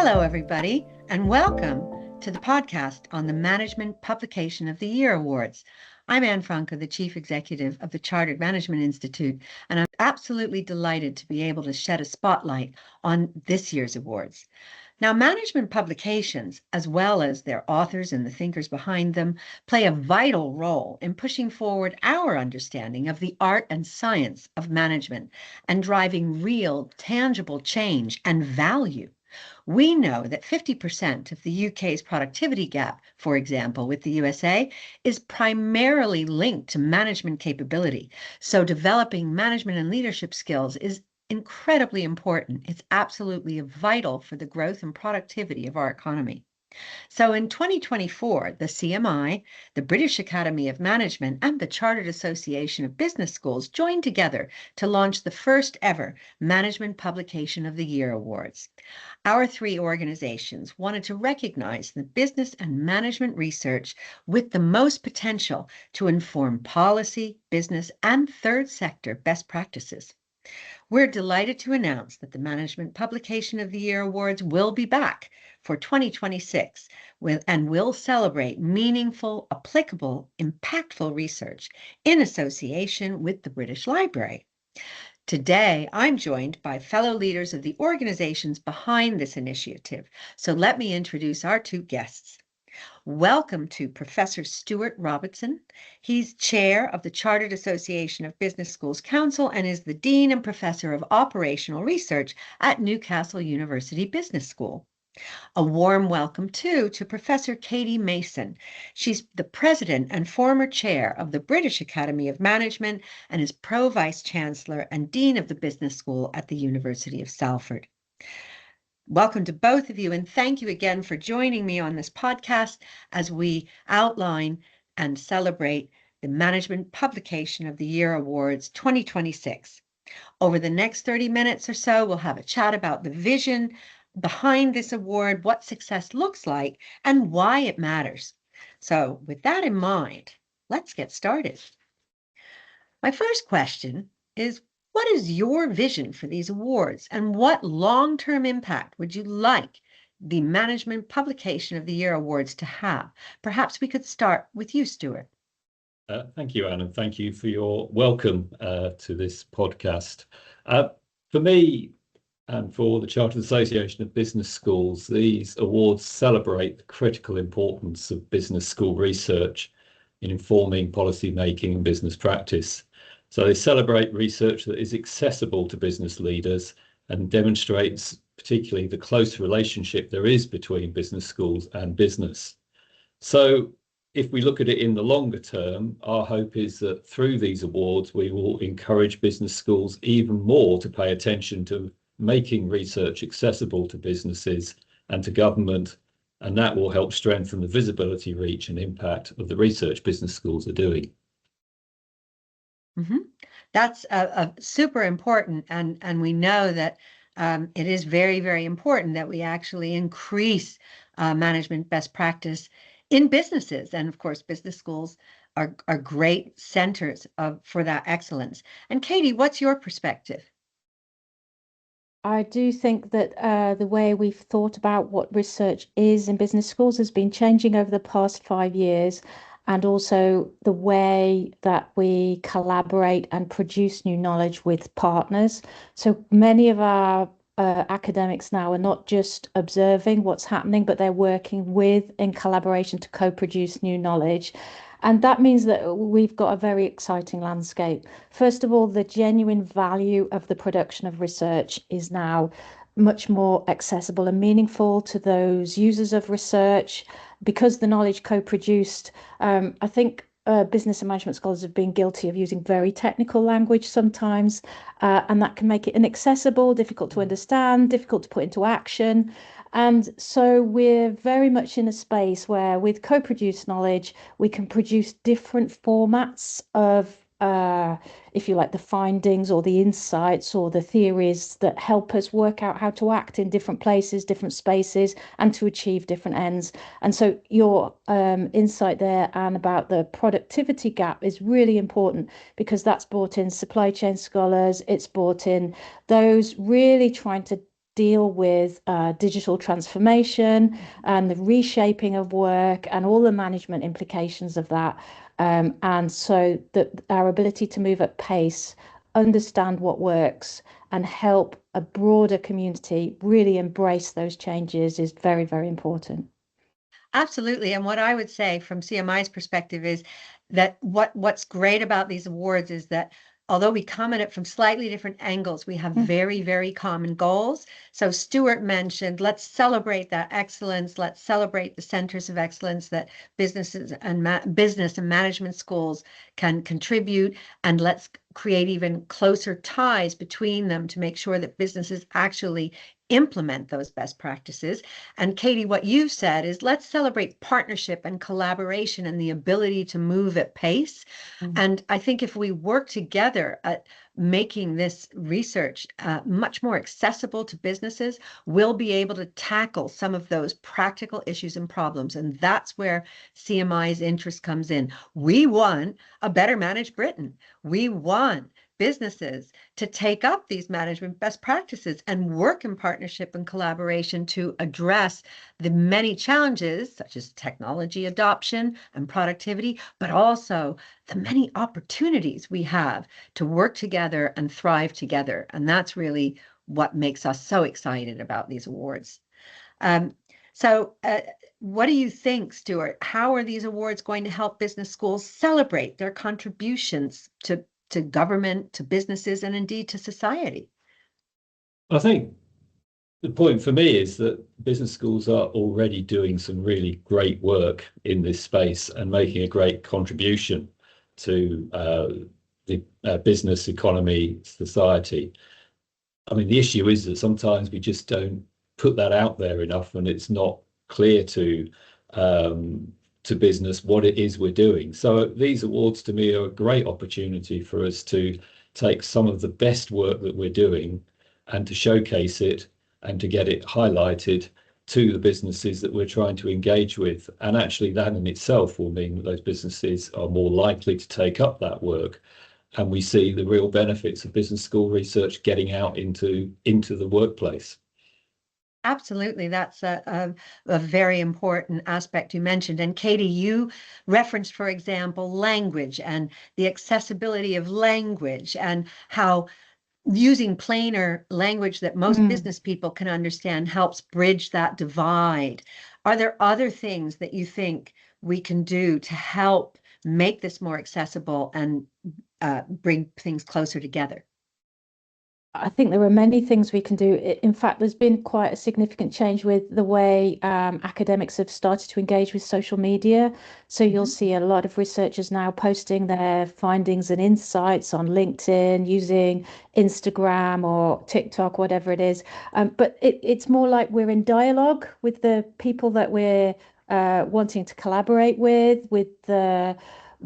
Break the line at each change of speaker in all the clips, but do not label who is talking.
Hello, everybody, and welcome to the podcast on the Management Publication of the Year Awards. I'm Anne Francke, the Chief Executive of the Chartered Management Institute, and I'm absolutely delighted to be able to shed a spotlight on this year's awards. Now, management publications, as well as their authors and the thinkers behind them, play a vital role in pushing forward our understanding of the art and science of management and driving real, tangible change and value. We know that 50% of the UK's productivity gap, for example, with the USA, is primarily linked to management capability. So developing management and leadership skills is incredibly important. It's absolutely vital for the growth and productivity of our economy. So in 2024, the CMI, the British Academy of Management, and the Chartered Association of Business Schools joined together to launch the first ever Management Publication of the Year Awards. Our three organizations wanted to recognize the business and management research with the most potential to inform policy, business, and third sector best practices. We're delighted to announce that the Management Publication of the Year Awards will be back for 2026 and will celebrate meaningful, applicable, impactful research in association with the British Library. Today, I'm joined by fellow leaders of the organizations behind this initiative. So let me introduce our two guests. Welcome to Professor Stewart Robinson. He's chair of the Chartered Association of Business Schools Council and is the Dean and Professor of Operational Research at Newcastle University Business School. A warm welcome, too, to Professor Katy Mason. She's the president and former chair of the British Academy of Management and is pro-vice chancellor and dean of the business school at the University of Salford. Welcome to both of you, and thank you again for joining me on this podcast as we outline and celebrate the Management Publication of the Year Awards 2026. Over the next 30 minutes or so, we'll have a chat about the vision behind this award, what success looks like, and why it matters. So with that in mind, let's get started. My first question is, what is your vision for these awards, and what long-term impact would you like the Management Publication of the Year Awards to have? Perhaps we could start with you, Stewart.
Thank you, Anne, and thank you for your welcome to this podcast. For me and for the Chartered Association of Business Schools, these awards celebrate the critical importance of business school research in informing policy making and business practice. So they celebrate research that is accessible to business leaders and demonstrates particularly the close relationship there is between business schools and business. So if we look at it in the longer term, our hope is that through these awards, we will encourage business schools even more to pay attention to making research accessible to businesses and to government, and that will help strengthen the visibility, reach, and impact of the research business schools are doing.
Mm-hmm. That's super important, and we know that it is very, very important that we actually increase management best practice in businesses, and of course, business schools are great centers for that excellence. And Katy, what's your perspective?
I do think that the way we've thought about what research is in business schools has been changing over the past 5 years, and also the way that we collaborate and produce new knowledge with partners. So many of our academics now are not just observing what's happening, but they're working with in collaboration to co-produce new knowledge. And that means that we've got a very exciting landscape. First of all, the genuine value of the production of research is now much more accessible and meaningful to those users of research because the knowledge co-produced. I think business and management scholars have been guilty of using very technical language sometimes, and that can make it inaccessible, difficult to understand, difficult to put into action. And so we're very much in a space where with co-produced knowledge, we can produce different formats of, if you like, the findings or the insights or the theories that help us work out how to act in different places, different spaces, and to achieve different ends. And so your insight there, Anne, about the productivity gap is really important because that's brought in supply chain scholars, it's brought in those really trying to deal with digital transformation and the reshaping of work and all the management implications of that. And so that our ability to move at pace, understand what works, and help a broader community really embrace those changes is very, very important.
Absolutely. And what I would say from CMI's perspective is that what's great about these awards is that although we come at it from slightly different angles, we have very, very common goals. So Stewart mentioned, let's celebrate that excellence. Let's celebrate the centers of excellence that businesses and business and management schools can contribute. And let's create even closer ties between them to make sure that businesses actually implement those best practices. And Katy, what you've said is let's celebrate partnership and collaboration and the ability to move at pace. And I think if we work together at making this research much more accessible to businesses, we'll be able to tackle some of those practical issues and problems. And that's where CMI's interest comes in. We want a better managed Britain. We want businesses to take up these management best practices and work in partnership and collaboration to address the many challenges such as technology adoption and productivity, but also the many opportunities we have to work together and thrive together. And that's really what makes us so excited about these awards. So what do you think, Stewart? How are these awards going to help business schools celebrate their contributions to government, to businesses, and indeed to society?
I think the point for me is that business schools are already doing some really great work in this space and making a great contribution to the business, economy, society. I mean, the issue is that sometimes we just don't put that out there enough, and it's not clear to business what it is we're doing. So these awards to me are a great opportunity for us to take some of the best work that we're doing and to showcase it and to get it highlighted to the businesses that we're trying to engage with. And actually that in itself will mean that those businesses are more likely to take up that work. And we see the real benefits of business school research getting out into the workplace.
Absolutely. That's a very important aspect you mentioned. And Katy, you referenced, for example, language and the accessibility of language and how using plainer language that most business people can understand helps bridge that divide. Are there other things that you think we can do to help make this more accessible and bring things closer together?
I think there are many things we can do. In fact, there's been quite a significant change with the way academics have started to engage with social media. So you'll see a lot of researchers now posting their findings and insights on LinkedIn, using Instagram or TikTok, whatever it is. But it's more like we're in dialogue with the people that we're wanting to collaborate with the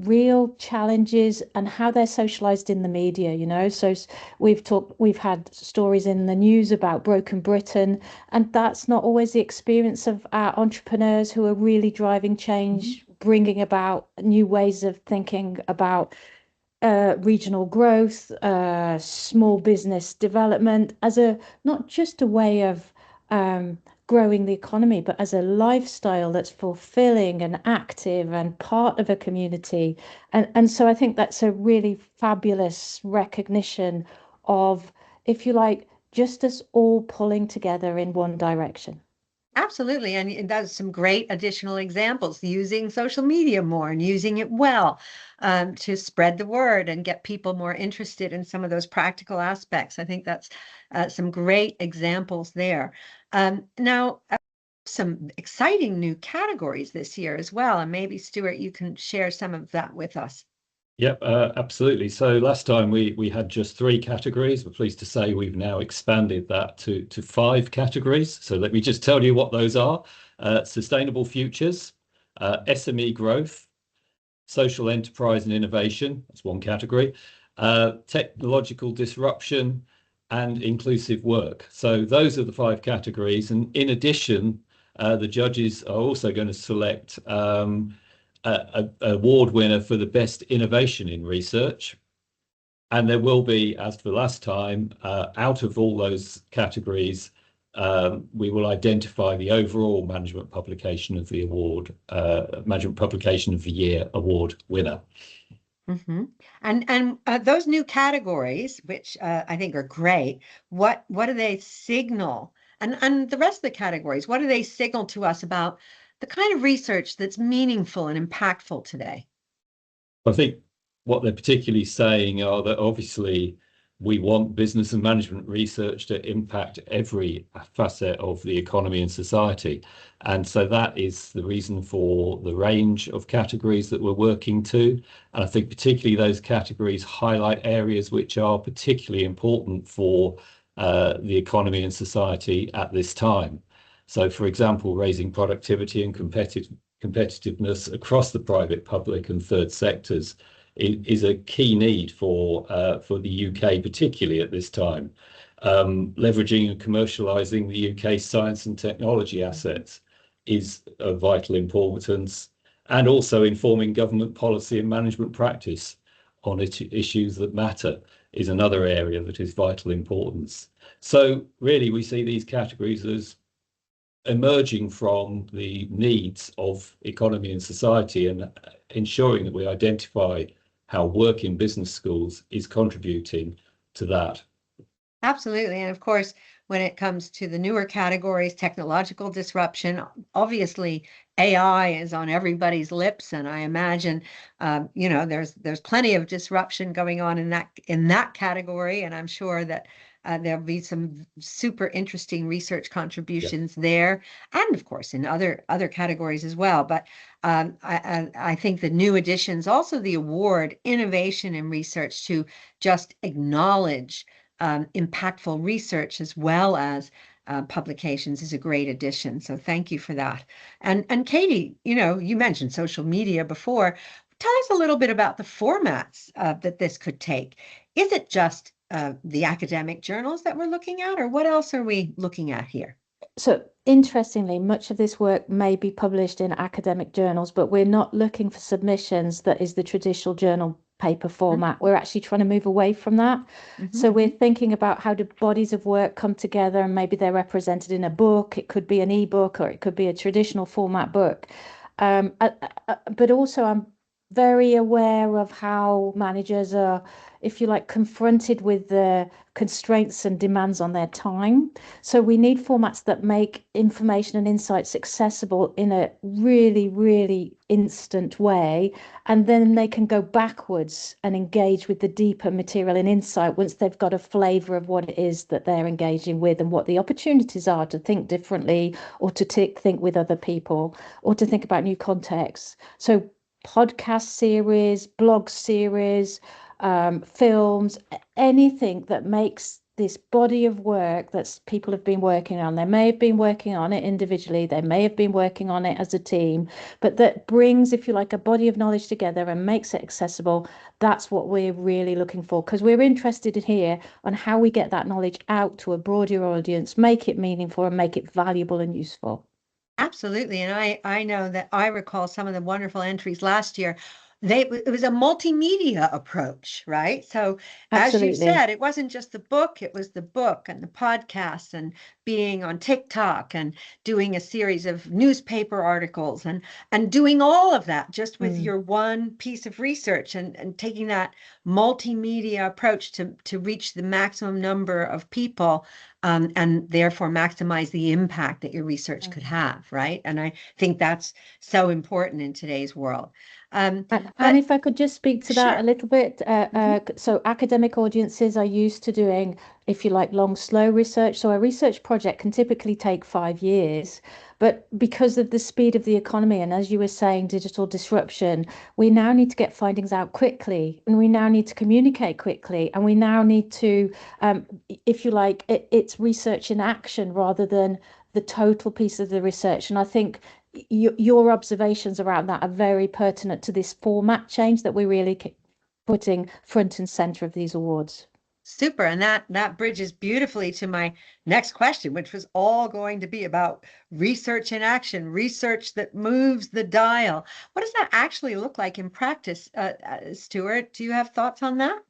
real challenges and how they're socialized in the media, you know. So we've had stories in the news about broken Britain, and that's not always the experience of our entrepreneurs who are really driving change, bringing about new ways of thinking about regional growth, small business development as not just a way of growing the economy, but as a lifestyle that's fulfilling and active and part of a community. And so I think that's a really fabulous recognition of, if you like, just us all pulling together in one direction.
Absolutely. And that's some great additional examples, using social media more and using it well to spread the word and get people more interested in some of those practical aspects. I think that's some great examples there. Now, some exciting new categories this year as well. And maybe, Stewart, you can share some of that with us.
Yep, absolutely. So last time we had just 3 categories. We're pleased to say we've now expanded that to 5 categories. So let me just tell you what those are. Sustainable futures, SME growth, social enterprise and innovation, that's one category, technological disruption, and inclusive work. So those are the 5 categories. And in addition, the judges are also going to select an award winner for the best innovation in research. And there will be, as for last time, out of all those categories, we will identify the overall management publication of the award, management publication of the year award winner.
Mm-hmm. And those new categories, which I think are great, what do they signal? And the rest of the categories, what do they signal to us about the kind of research that's meaningful and impactful today?
I think what they're particularly saying are that obviously we want business and management research to impact every facet of the economy and society. And so that is the reason for the range of categories that we're working to. And I think particularly those categories highlight areas which are particularly important for the economy and society at this time. So, for example, raising productivity and competitiveness across the private, public and third sectors is a key need for the UK, particularly at this time. Leveraging and commercialising the UK's science and technology assets is of vital importance, and also informing government policy and management practice on issues that matter is another area that is vital importance. So really, we see these categories as emerging from the needs of economy and society, and ensuring that we identify how work in business schools is contributing to that.
Absolutely. And of course, when it comes to the newer categories, technological disruption, obviously AI is on everybody's lips, and I imagine there's plenty of disruption going on in that category, and I'm sure that there'll be some super interesting research contributions there, and of course in other categories as well. But I think the new additions, also the award Innovation in Research, to just acknowledge impactful research as well as publications, is a great addition. So thank you for that. And Katy, you mentioned social media before. Tell us a little bit about the formats that this could take. Is it just the academic journals that we're looking at, or what else are we looking at here?
So interestingly, much of this work may be published in academic journals, but we're not looking for submissions that is the traditional journal paper format. Mm-hmm. We're actually trying to move away from that. Mm-hmm. So we're thinking about how do bodies of work come together, and maybe they're represented in a book. It could be an ebook, or it could be a traditional format book. But also I'm very aware of how managers are, if you like, confronted with the constraints and demands on their time. So we need formats that make information and insights accessible in a really, really instant way. And then they can go backwards and engage with the deeper material and insight once they've got a flavour of what it is that they're engaging with, and what the opportunities are to think differently, or to think with other people, or to think about new contexts. So podcast series, blog series, films, anything that makes this body of work that people have been working on. They may have been working on it individually, they may have been working on it as a team, but that brings, if you like, a body of knowledge together and makes it accessible. That's what we're really looking for, because we're interested in here on how we get that knowledge out to a broader audience, make it meaningful and make it valuable and useful.
Absolutely. And I know that I recall some of the wonderful entries last year. It was a multimedia approach, right? So
Absolutely.
As you said, it wasn't just the book, it was the book and the podcast and being on TikTok and doing a series of newspaper articles and doing all of that just with your one piece of research, and taking that multimedia approach to reach the maximum number of people, and therefore maximize the impact that your research could have, right? And I think that's so important in today's world.
And if I could just speak to that a little bit. So academic audiences are used to doing, if you like, long, slow research. So a research project can typically take 5 years. But because of the speed of the economy, and as you were saying, digital disruption, we now need to get findings out quickly, and we now need to communicate quickly, and we now need to, if you like, it's research in action rather than the total piece of the research. And I think your observations around that are very pertinent to this format change that we're really putting front and center of these awards.
Super. And that bridges beautifully to my next question, which was all going to be about research in action, research that moves the dial. What does that actually look like in practice? Stewart, do you have thoughts on that?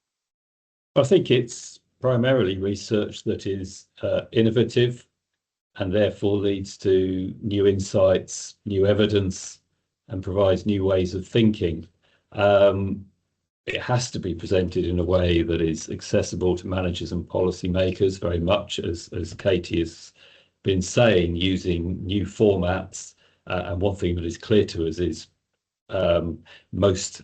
I think it's primarily research that is innovative, and therefore leads to new insights, new evidence, and provides new ways of thinking. It has to be presented in a way that is accessible to managers and policymakers, very much as Katy has been saying, using new formats. And one thing that is clear to us is most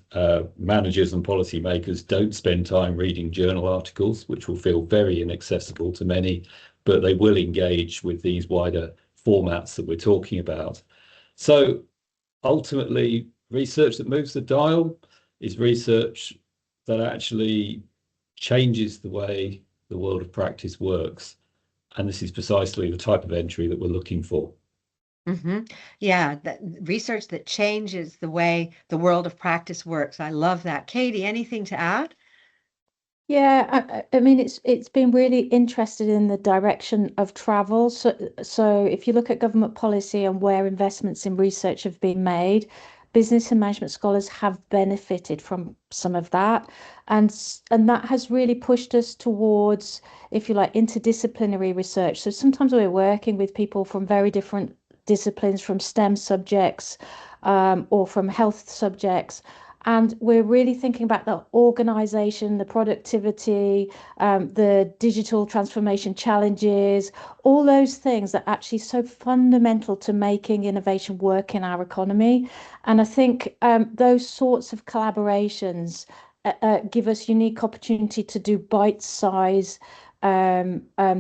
managers and policymakers don't spend time reading journal articles, which will feel very inaccessible to many, but they will engage with these wider formats that we're talking about. So ultimately, research that moves the dial is research that actually changes the way the world of practice works. And this is precisely the type of entry that we're looking for.
Yeah, that research that changes the way the world of practice works. I love that. Katy, anything to add?
Yeah, I mean it's been really interested in the direction of travel. So if you look at government policy and where investments in research have been made, business and management scholars have benefited from some of that, and that has really pushed us towards, if you like, interdisciplinary research. So sometimes we're working with people from very different disciplines, from STEM subjects, or from health subjects. And we're really thinking about the organization, the productivity, the digital transformation challenges, all those things that are actually so fundamental to making innovation work in our economy. And I think those sorts of collaborations give us unique opportunity to do bite-size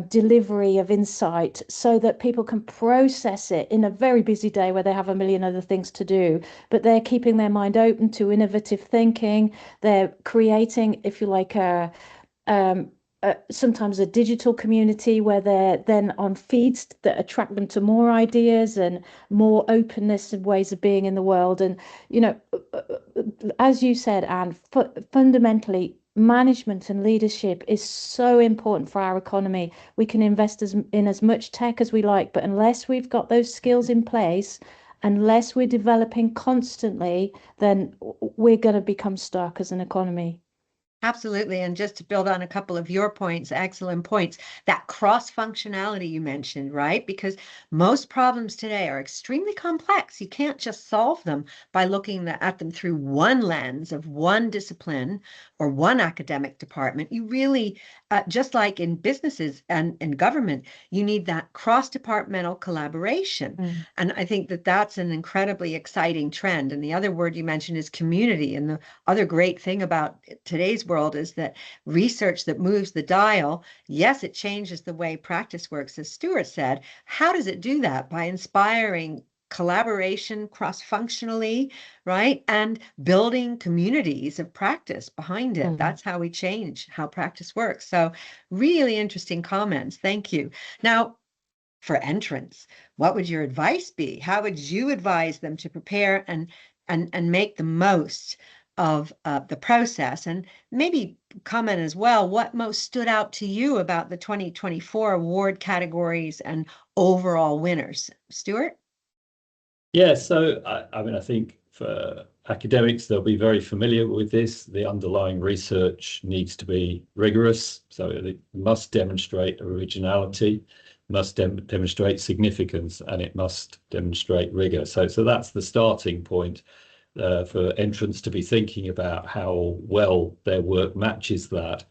delivery of insight so that people can process it in a very busy day where they have a million other things to do, but they're keeping their mind open to innovative thinking. They're creating, if you like, sometimes a digital community where they're then on feeds that attract them to more ideas and more openness and ways of being in the world. And, as you said, Anne, fundamentally, management and leadership is so important for our economy. We can invest in as much tech as we like, but unless we've got those skills in place, unless we're developing constantly, then we're going to become stuck as an economy.
Absolutely. And just to build on a couple of your points, excellent points, that cross-functionality you mentioned, right? Because most problems today are extremely complex. You can't just solve them by looking at them through one lens of one discipline or one academic department. You really, just like in businesses and in government, you need that cross-departmental collaboration. And I think that that's an incredibly exciting trend. And the other word you mentioned is community. And the other great thing about today's world is that research that moves the dial, yes, it changes the way practice works, as Stewart said. How does it do that? By inspiring collaboration cross-functionally, right? And building communities of practice behind it. That's how we change how practice works. So really interesting comments. Thank you. Now, for entrants, what would your advice be? How would you advise them to prepare and make the most of the process? And maybe comment as well, what most stood out to you about the 2024 award categories and overall winners? Stewart?
Yeah, so I mean, I think for academics, they'll be very familiar with this. The underlying research needs to be rigorous, so it must demonstrate originality, must demonstrate significance, and it must demonstrate rigor. So that's the starting point for entrants to be thinking about how well their work matches that.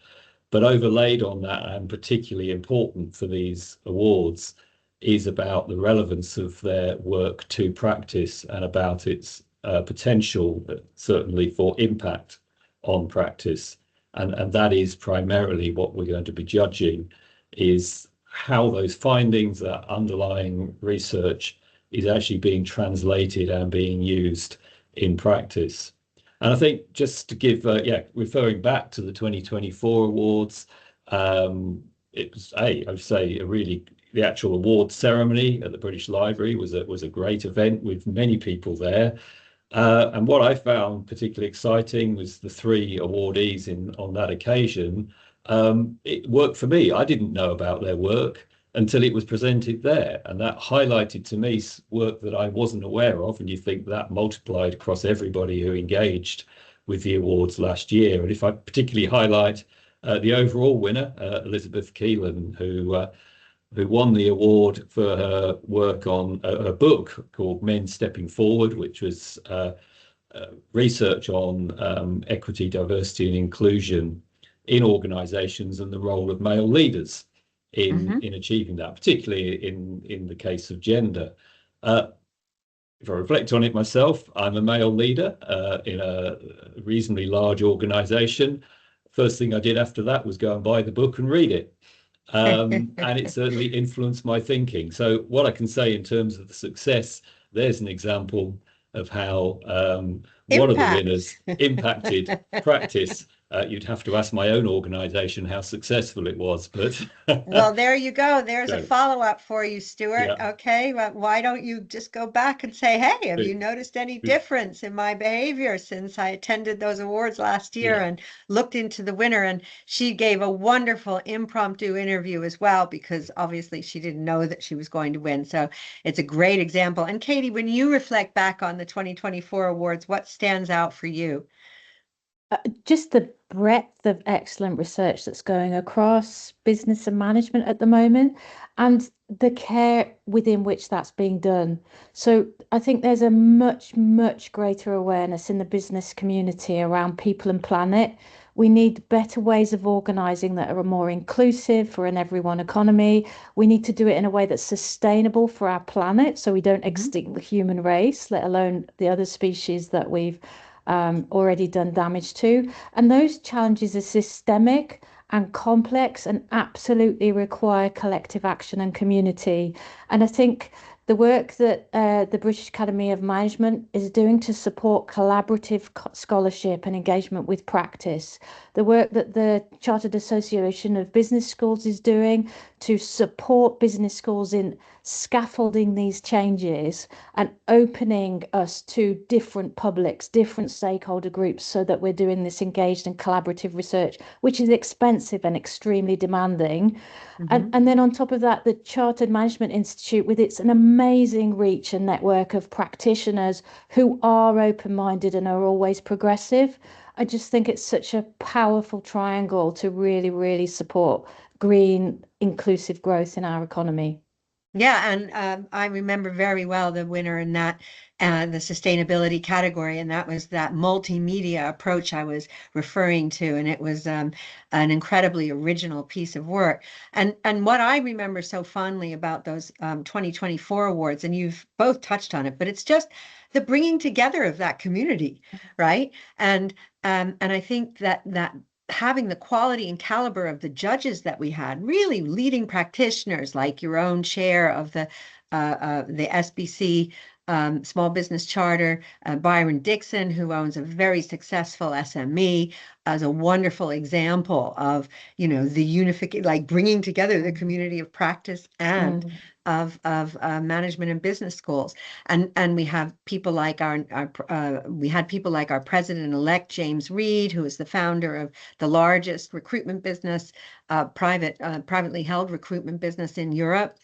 But overlaid on that, and particularly important for these awards, is about the relevance of their work to practice and about its potential, certainly for impact on practice. And that is primarily what we're going to be judging, is how those findings, that underlying research, is actually being translated and being used in practice. And I think just to give, referring back to the 2024 awards, it was I would say the actual award ceremony at the British Library was a great event with many people there. And what I found particularly exciting was the three awardees on that occasion. It worked for me. I didn't know about their work until it was presented there, and that highlighted to me work that I wasn't aware of. And you think that multiplied across everybody who engaged with the awards last year. And if I particularly highlight the overall winner, Elizabeth Keelan, who who won the award for her work on a book called Men Stepping Forward, which was research on equity, diversity and inclusion in organisations and the role of male leaders in achieving that, particularly in the case of gender. If I reflect on it myself, I'm a male leader in a reasonably large organisation. First thing I did after that was go and buy the book and read it. And it certainly influenced my thinking. So what I can say in terms of the success, there's an example of how one of the winners impacted practice. You'd have to ask my own organisation how successful it was, but
well, there you go. There's a follow-up for you, Stewart.
Yeah.
Okay, well, why don't you just go back and say, hey, have you noticed any difference in my behavior since I attended those awards last year and looked into the winner? And she gave a wonderful impromptu interview as well, because obviously she didn't know that she was going to win. So it's a great example. And Katy, when you reflect back on the 2024 awards, what stands out for you?
Just the breadth of excellent research that's going across business and management at the moment, and the care within which that's being done. So I think there's a much, much greater awareness in the business community around people and planet. We need better ways of organising that are more inclusive for an everyone economy. We need to do it in a way that's sustainable for our planet, so we don't extinct the human race, let alone the other species that we've already done damage to. And those challenges are systemic and complex and absolutely require collective action and community. And I think the work that the British Academy of Management is doing to support collaborative scholarship and engagement with practice, the work that the Chartered Association of Business Schools is doing to support business schools in scaffolding these changes and opening us to different publics, different stakeholder groups, so that we're doing this engaged and collaborative research, which is expensive and extremely demanding. And then on top of that, the Chartered Management Institute, with its an amazing reach and network of practitioners who are open-minded and are always progressive. I just think it's such a powerful triangle to really, really support green, inclusive growth in our economy.
Yeah, and I remember very well the winner in that the sustainability category, and that was that multimedia approach I was referring to, and it was an incredibly original piece of work. And what I remember so fondly about those 2024 awards, and you've both touched on it, but it's just the bringing together of that community, right? And I think that having the quality and caliber of the judges that we had, really leading practitioners like your own chair of the SBC Small Business Charter, Byron Dixon, who owns a very successful SME, as a wonderful example of, the unification, like bringing together the community of practice and of management and business schools. And we have people like we had people like our president-elect, James Reed, who is the founder of the largest recruitment business, privately held recruitment business in Europe.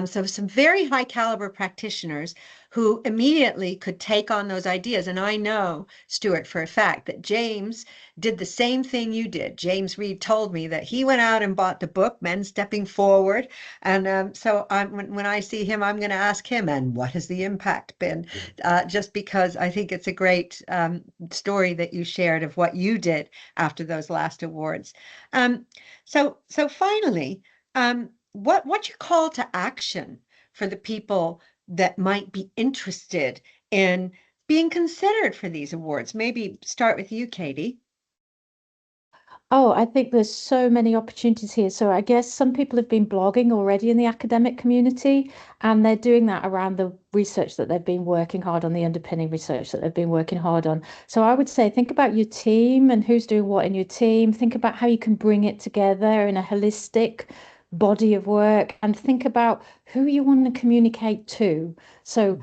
So some very high caliber practitioners who immediately could take on those ideas. And I know, Stewart, for a fact that James did the same thing you did. James Reed told me that he went out and bought the book, Men Stepping Forward. And so when I see him, I'm going to ask him, and what has the impact been? Just because I think it's a great story that you shared of what you did after those last awards. So finally, what's your call to action for the people that might be interested in being considered for these awards? Maybe start with you, Katy.
Oh, I think there's so many opportunities here. So I guess some people have been blogging already in the academic community, and they're doing that around the research that they've been working hard on, the underpinning research that they've been working hard on. So I would say, think about your team and who's doing what in your team. Think about how you can bring it together in a holistic body of work, and think about who you want to communicate to. So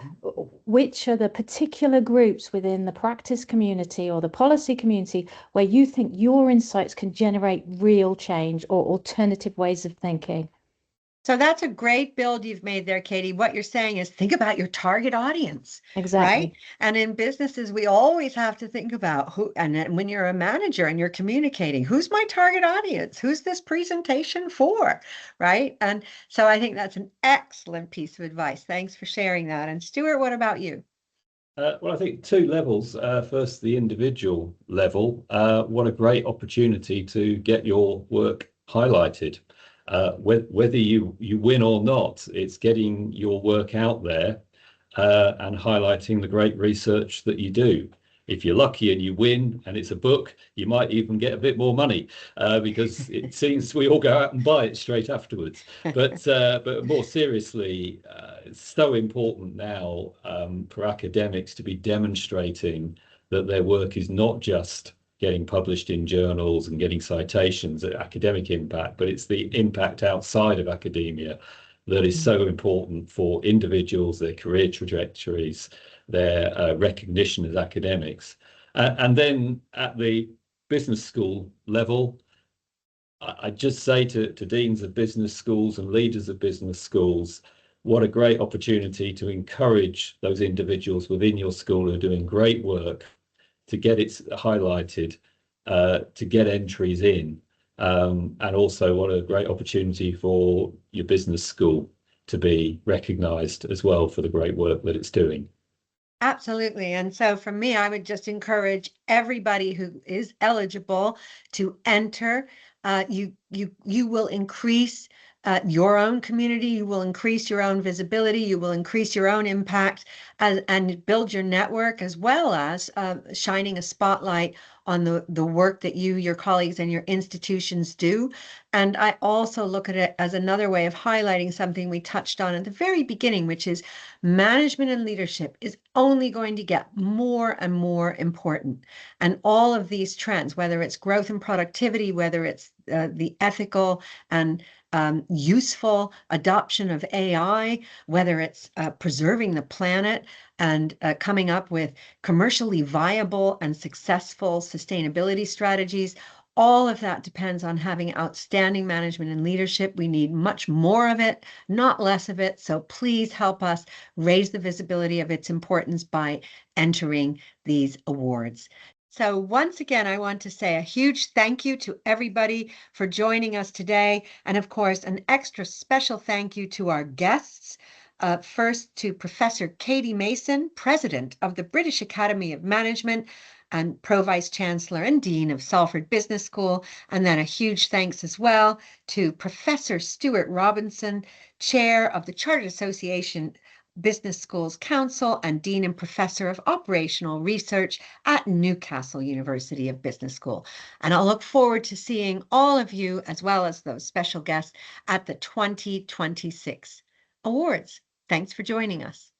which are the particular groups within the practice community or the policy community where you think your insights can generate real change or alternative ways of thinking?
So that's a great build you've made there, Katy. What you're saying is think about your target audience,
Exactly.
right? And in businesses, we always have to think about who, and then when you're a manager and you're communicating, who's my target audience? Who's this presentation for, right? And so I think that's an excellent piece of advice. Thanks for sharing that. And Stewart, what about you?
Well, I think two levels. First, the individual level. What a great opportunity to get your work highlighted. Whether you win or not, it's getting your work out there and highlighting the great research that you do. If you're lucky and you win and it's a book, you might even get a bit more money because it seems we all go out and buy it straight afterwards. But more seriously, it's so important now for academics to be demonstrating that their work is not just getting published in journals and getting citations at academic impact, but it's the impact outside of academia that is so important for individuals, their career trajectories, their recognition as academics. And then at the business school level, I just say to deans of business schools and leaders of business schools, what a great opportunity to encourage those individuals within your school who are doing great work to get it highlighted, to get entries in. And also what a great opportunity for your business school to be recognised as well for the great work that it's doing.
Absolutely. And so for me, I would just encourage everybody who is eligible to enter. You will increase your own community, you will increase your own visibility, you will increase your own impact and build your network, as well as shining a spotlight on the work that you, your colleagues, and your institutions do. And I also look at it as another way of highlighting something we touched on at the very beginning, which is management and leadership is only going to get more and more important. And all of these trends, whether it's growth and productivity, whether it's the ethical and useful adoption of AI, whether it's preserving the planet and coming up with commercially viable and successful sustainability strategies, all of that depends on having outstanding management and leadership. We need much more of it, not less of it. So please help us raise the visibility of its importance by entering these awards. So once again, I want to say a huge thank you to everybody for joining us today. And of course, an extra special thank you to our guests. First to Professor Katy Mason, President of the British Academy of Management and Pro-Vice Chancellor and Dean of Salford Business School. And then a huge thanks as well to Professor Stewart Robinson, Chair of the Chartered Association Business Schools Council and Dean and Professor of Operational Research at Newcastle University of Business School. And I'll look forward to seeing all of you, as well as those special guests, at the 2026 awards. Thanks for joining us.